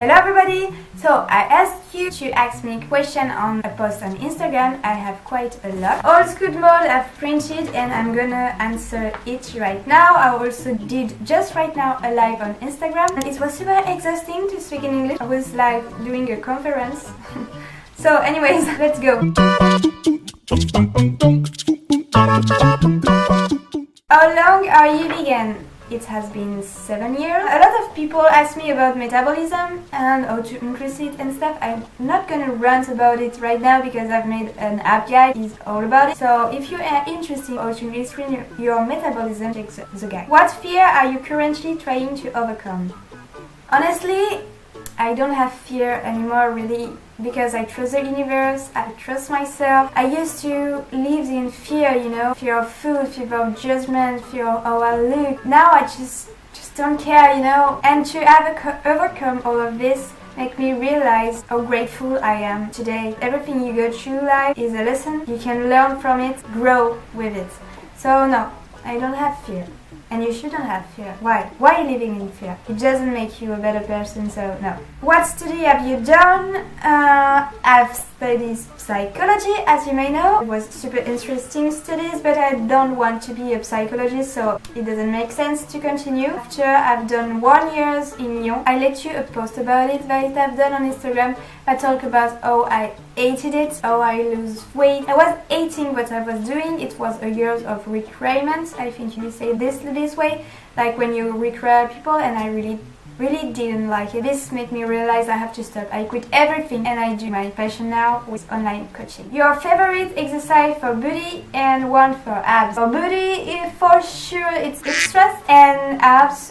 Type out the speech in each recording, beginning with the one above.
Hello everybody! So I asked you to ask me a question on a post on Instagram. I have quite a lot. Old school mode I've printed and I'm gonna answer it right now. I also did just right now a live on Instagram. It was super exhausting to speak in English. I was like doing a conference. So anyways, let's go. How long are you vegan? It has been 7 years. A lot of people ask me about metabolism and how to increase it and stuff. I'm not gonna rant about it right now because I've made an app guide. It's all about it. So if you are interested in how to increase your metabolism, check the guide. What fear are you currently trying to overcome? Honestly, I don't have fear anymore really because I trust the universe, I trust myself. I used to live in fear, fear of food, fear of judgment, fear of how I look. Now I just don't care, and to have overcome all of this make me realize how grateful I am today. Everything you go through life is a lesson. You can learn from it, grow with it. So no, I don't have fear. And you shouldn't have fear. Why? Why living in fear? It doesn't make you a better person, so no. What study have you done? I've studied psychology, as you may know. It was super interesting studies, but I don't want to be a psychologist, so it doesn't make sense to continue. After I've done 1 year in Lyon, I let you a post about it that I've done on Instagram. I talk about how I hated it, how I lose weight. I was hating what I was doing. It was a year of requirements. I think you say this way, like when you require people, and I really didn't like it. This made me realize I have to stop. I quit everything and I do my passion now with online coaching. Your favorite exercise for booty and one for abs? For booty, for sure it's extras, and abs,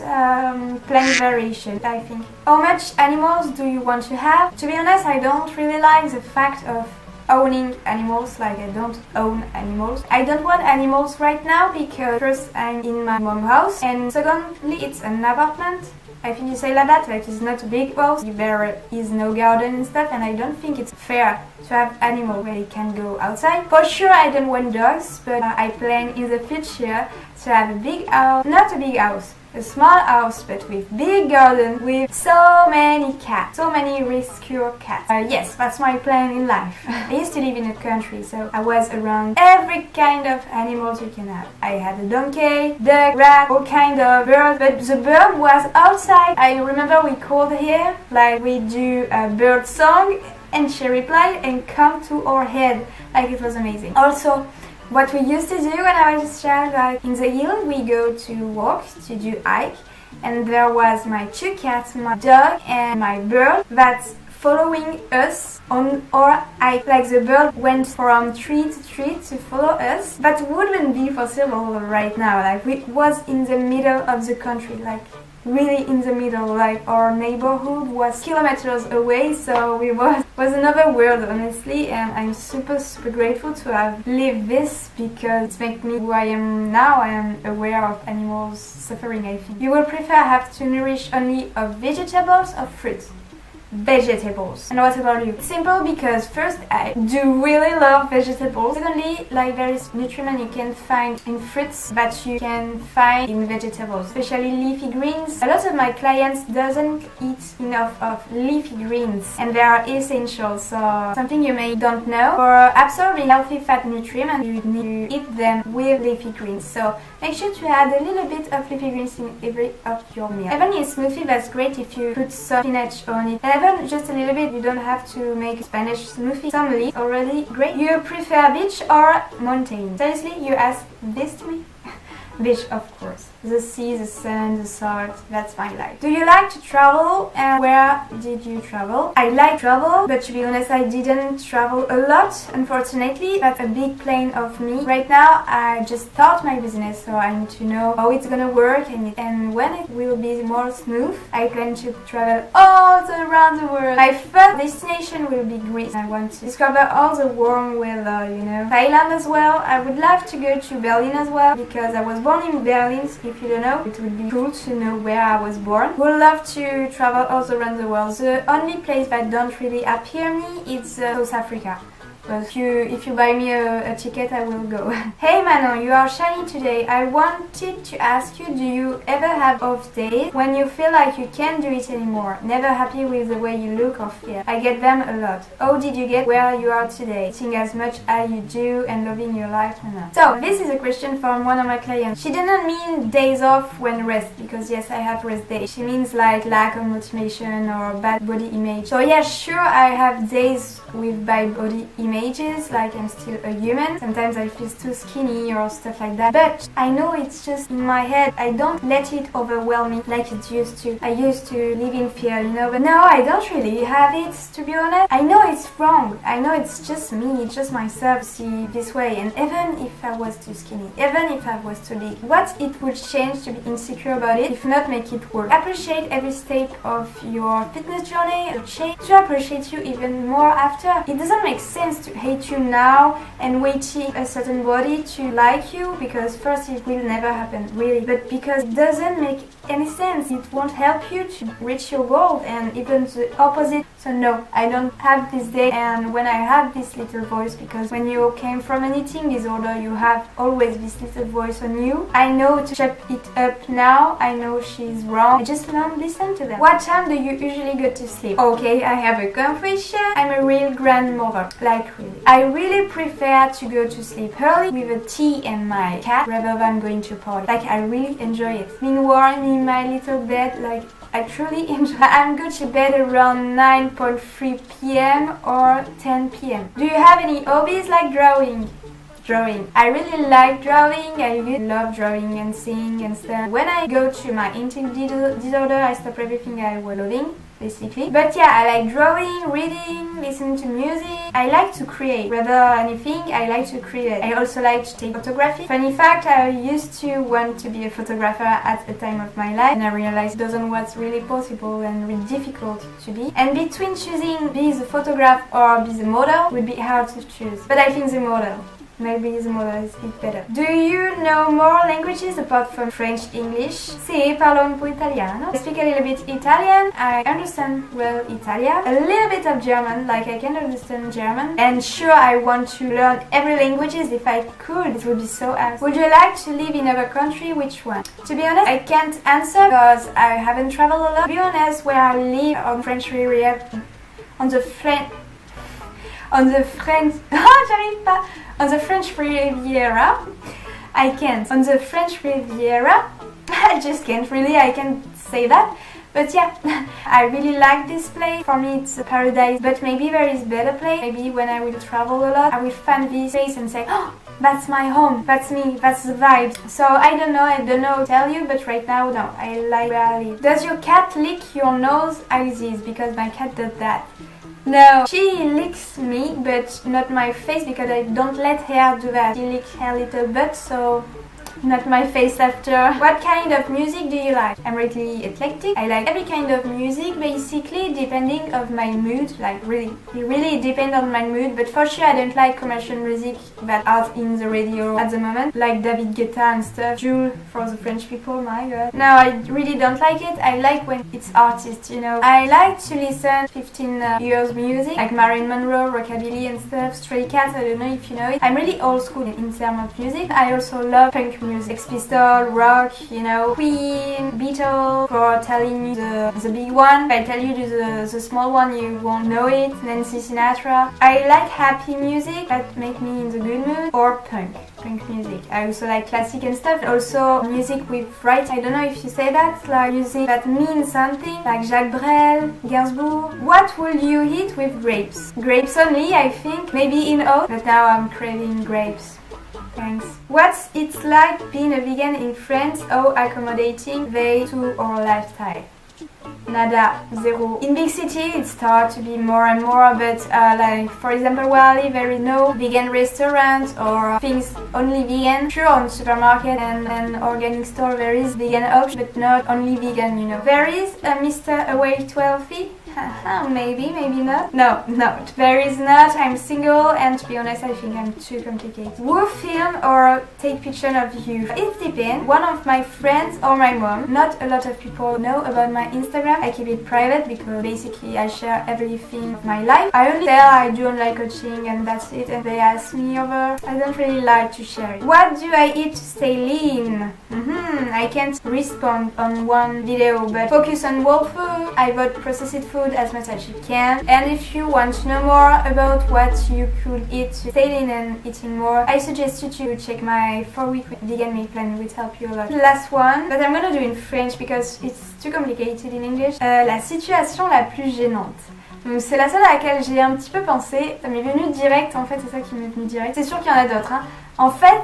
plank variation, I think. How much animals do you want to have? To be honest, I don't really like the fact of owning animals, like I don't own animals. I don't want animals right now because first I'm in my mom's house and secondly it's an apartment. I think you say like that, like it's not a big house, there is no garden and stuff, and I don't think it's fair to have animals where you can go outside. For sure I don't want dogs, but I plan in the future to have a big house, not a big house, a small house but with big garden with so many cats, so many rescue cats. Yes, that's my plan in life. I used to live in a country, so I was around every kind of animals you can have. I had a donkey, duck, rat, all kind of birds, but the bird was outside. I remember we called here, like we do a bird song, and she replied and come to our head, like it was amazing. Also, what we used to do when I was a child, like in the hill, we go to walk, to do hike, and there was my 2 cats, my dog and my bird that's following us on our hike. Like the bird went from tree to tree to follow us. That wouldn't be possible right now. Like we was in the middle of the country, like really in the middle, like our neighborhood was kilometers away, so we was another world honestly, and I'm super grateful to have lived this because it makes me who I am now. I am aware of animals suffering, I think. You will prefer have to nourish only of vegetables or fruits? Vegetables. And what about you? It's simple because first I do really love vegetables. Secondly, like there is nutriment you can find in fruits that you can find in vegetables, especially leafy greens. A lot of my clients doesn't eat enough of leafy greens and they are essential. So something you may don't know, for absorbing healthy fat nutrients you need to eat them with leafy greens. So make sure to add a little bit of leafy greens in every of your meal. Even in smoothie, that's great if you put some spinach on it. And even just a little bit, you don't have to make a Spanish smoothie. Some leaves already great. You prefer beach or mountain? Seriously, you ask this to me? Beach, of course. The sea, the sun, the salt, that's my life. Do you like to travel, and where did you travel? I like travel, but to be honest I didn't travel a lot, unfortunately. That's a big plan of me. Right now I just start my business, so I need to know how it's gonna work and when it will be more smooth. I plan to travel all around the world. My first destination will be Greece. I want to discover all the warm weather, Thailand as well. I would love to go to Berlin as well because I was born in Berlin. If you don't know, it would be cool to know where I was born. Would love to travel all around the world. The only place that don't really appeal me is South Africa. But if you buy me a ticket, I will go. Hey Manon, you are shiny today. I wanted to ask you, do you ever have off days when you feel like you can't do it anymore? Never happy with the way you look or feel? I get them a lot. How did you get where you are today? Eating as much as you do and loving your life? So this is a question from one of my clients. She didn't mean days off when rest, because yes, I have rest days. She means like lack of motivation or bad body image. So yeah, sure, I have days with bad body images, like I'm still a human. Sometimes I feel too skinny or stuff like that. But I know it's just in my head. I don't let it overwhelm me like it used to. I used to live in fear, you know, but now I don't really have it, to be honest. I know it's wrong. I know it's just me, it's just myself see this way. And even if I was too skinny, even if I was too big, what it would change to be insecure about it, if not make it work? Appreciate every step of your fitness journey, change to appreciate you even more after. It doesn't make sense to hate you now and waiting a certain body to like you, because first it will never happen, really, but because it doesn't make any sense. It won't help you to reach your goal, and even the opposite. So no, I don't have this day. And when I have this little voice, because when you came from an eating disorder, you have always this little voice on you. I know to shut it up now. I know she's wrong. I just don't listen to them. What time do you usually go to sleep? Okay, I have a confession. I'm a real grandmother. Like really. I really prefer to go to sleep early with a tea and my cat rather than going to party. Like I really enjoy it. Being warm in my little bed, like I truly enjoy. I'm going to bed around 9:3 p.m. or 10 p.m. Do you have any hobbies like drawing? I really like drawing. I really love drawing and singing and stuff. When I go to my eating disorder, I stop everything I was loving, basically. But yeah, I like drawing, reading, listening to music. I like to create. Rather anything, I like to create. I also like to take photography. Funny fact, I used to want to be a photographer at a time of my life, and I realized it doesn't what's really possible and really difficult to be. And between choosing be the photographer or be the model would be hard to choose. But I think the model. Maybe the model is better. Do you know more languages apart from French, English? Sì, parlo un po' italiano. I speak a little bit Italian. I understand well Italian. A little bit of German, like I can understand German. And sure, I want to learn every languages if I could. It would be so awesome. Would you like to live in another country? Which one? To be honest, I can't answer because I haven't traveled a lot. To be honest, where I live on French Riviera, on the French Riviera, I can't. On the French Riviera, I just can't really, I can't say that. But yeah, I really like this place. For me, it's a paradise, but maybe there is better place. Maybe when I will travel a lot, I will find this place and say, oh, that's my home, that's me, that's the vibes. So I don't know what to tell you, but right now, no, I like where I live. Does your cat lick your nose? Isis, because my cat does that. No, she licks me, but not my face, because I don't let her do that. She licks her little butt, so not my face after. What kind of music do you like? I'm really eclectic. I like every kind of music, basically, depending on my mood. Like really, it really depends on my mood. But for sure, I don't like commercial music that are in the radio at the moment, like David Guetta and stuff. Déroule for the French people, my god. No, I really don't like it. I like when it's artists, you know. I like to listen 15 years music, like Marilyn Monroe, rockabilly and stuff. Stray Cats, I don't know if you know it. I'm really old school in terms of music. I also love punk music. Sex Pistols, rock, you know, Queen, Beatles, for telling you the big one. If I tell you the small one, you won't know it. Nancy Sinatra. I like happy music that make me in the good mood, or punk music. I also like classic and stuff. Also music with rights. I don't know if you say that, like music that means something, like Jacques Brel, Gainsbourg. What will you eat with grapes? Grapes only, I think. Maybe in oat, but now I'm craving grapes. Thanks. What's it like being a vegan in France? How accommodating they to our lifestyle? Nada, zero. In big city, it starts to be more and more, but like for example where I live, there is no vegan restaurant or things only vegan. Sure, on supermarket and organic store there is vegan option, but not only vegan, you know. There is a Mr. Awaytohealthy. Maybe, maybe not. No, there is not. I'm single, and to be honest, I think I'm too complicated. Who film or take picture of you? It depends. One of my friends or my mom. Not a lot of people know about my Instagram. I keep it private because basically I share everything of my life. I only tell I do online coaching and that's it, and they ask me over. I don't really like to share it. What do I eat to stay lean? I can't respond on one video, but focus on whole food. I avoid processed food as much as you can. And if you want to know more about what you could eat to stay lean and eating more, I suggest you to check my 4-week vegan meal plan, which help you a lot. Last one, but I'm gonna do in French because it's too complicated in English. La situation la plus gênante. Donc c'est la seule à laquelle j'ai un petit peu pensé. Ça m'est venu direct, en fait, c'est ça qui m'est venu direct. C'est sûr qu'il y en a d'autres, hein. En fait,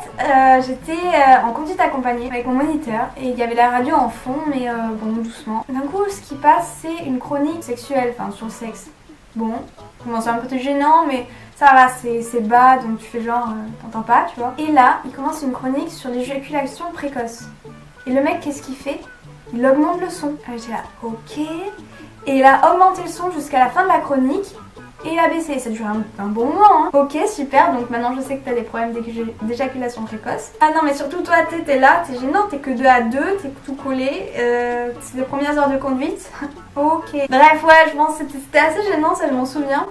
j'étais en conduite accompagnée avec mon moniteur et il y avait la radio en fond, mais bon, doucement. D'un coup, ce qui passe, c'est une chronique sexuelle, enfin sur le sexe. Bon, c'est un peu gênant, mais ça va, c'est bas, donc tu fais genre, t'entends pas, tu vois. Et là, il commence une chronique sur l'éjaculation précoce. Et le mec, qu'est-ce qu'il fait? Il augmente le son. J'étais là, ok. Et il a augmenté le son jusqu'à la fin de la chronique. Et il a baissé, ça dure un bon moment, hein. Ok, super, donc maintenant je sais que t'as des problèmes d'éjaculation précoce. Ah non, mais surtout toi, t'es là, t'es gênant, t'es que 2 à 2, t'es tout collé, c'est les premières heures de conduite. Ok. Bref, ouais, je pense que c'était assez gênant, ça je m'en souviens.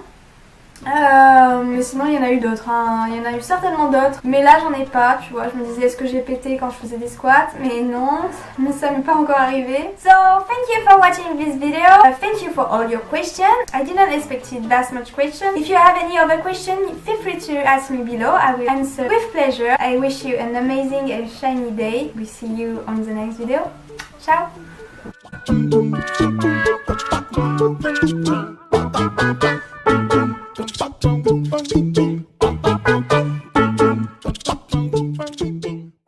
Mais sinon il y en a eu d'autres, hein. Il y en a eu certainement d'autres, mais là j'en ai pas, tu vois. Je me disais est-ce que j'ai pété quand je faisais des squats, mais non, mais ça m'est pas encore arrivé. So thank you for watching this video. Thank you for all your questions. I didn't expect it that much questions. If you have any other question, feel free to ask me below. I will answer with pleasure. I wish you an amazing and shiny day. We see you on the next video. Ciao.